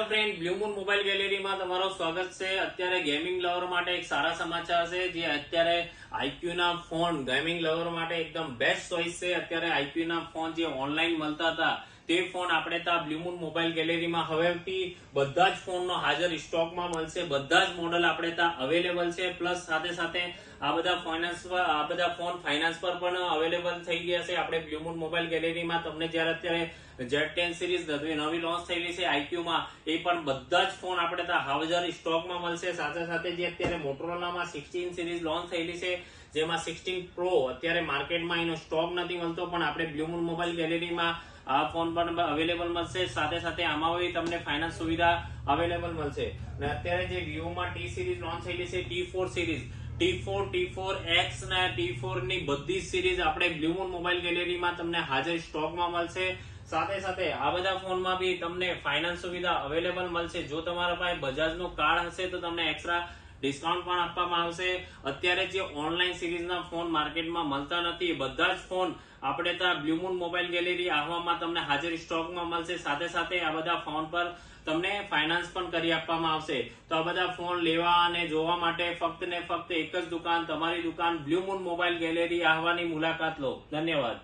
Friend, blue moon mobile ગેલેરીમાં તમારું સ્વાગત છે। અત્યારે ગેમિંગ લવર માટે એક સારા સમાચાર છે, જે અત્યારે આઈક્યુ ના ફોન ગેમિંગ લવર માટે એકદમ બેસ્ટ ચોઇસ છે। અત્યારે આઈક્યુ ના ફોન જે ઓનલાઈન મળતા હતા તે ફોન આપણે ત્યાં બ્લુ મૂન મોબાઈલ ગેલેરીમાં હવેથી બધા જ ફોનનો હાજર સ્ટોકમાં મળશે। બધા જ મોડલ આપણે ત્યાં અવેલેબલ છે, પ્લસ સાથે સાથે આ બધા ફોન ફાઇનાન્સ પર પણ અવેલેબલ થઈ ગયા છે। આપણે બ્લુ મૂન મોબાઈલ ગેલેરીમાં તમને જ્યારે અત્યારે Z10 સિરીઝ નવી લોન્ચ થયેલી છે આઈક્યુ માં, એ પણ બધા જ ફોન આપણે ત્યાં હાજર સ્ટોકમાં મળશે। સાથે સાથે જે અત્યારે મોટોરોલામાં 16 સિરીઝ લોન્ચ થયેલી છે, જેમાં 16 પ્રો અત્યારે માર્કેટમાં એનો સ્ટોક નથી મળતો, પણ આપણે બ્લુ મૂન મોબાઈલ ગેલેરીમાં આ ફોન પણ અવેલેબલ મળશે। સાથે સાથે આમાં તમને ફાઇનાન્સ સુવિધા અવેલેબલ મળશે। અને અત્યારે જે વિવોમાં ટી સિરીઝ લોન્ચ થયેલી છે, T4 સિરીઝ, T4, T4X ને T4 ની બધી સિરીઝ આપણે બ્લુ મૂન મોબાઈલ ગેલેરીમાં તમને હાજર સ્ટોકમાં મળશે। સાથે સાથે આ બધા ફોનમાં બી તમને ફાઇનાન્સ સુવિધા અવેલેબલ મળશે। જો તમારા પાસે બજાજનું કાર્ડ હશે તો તમને એક્સ્ટ્રા ડિસ્કાઉન્ટ પણ આપવામાં આવશે। અત્યારે જે ઓનલાઈન સિરીઝના ફોન માર્કેટમાં મળતા નથી, બધા જ ફોન આપણે ત્યાં બ્લુ મૂન મોબાઈલ ગેલેરી આવવામાં તમને હાજર સ્ટોકમાં મળશે। સાથે સાથે આ બધા ફોન પર તમને ફાઇનાન્સ પણ કરી આપવામાં આવશે। તો આ બધા ફોન લેવા અને જોવા માટે ફક્ત ને ફક્ત એક જ દુકાન, તમારી દુકાન બ્લુ મૂન મોબાઈલ ગેલેરી આવવાની મુલાકાત લો। ધન્યવાદ।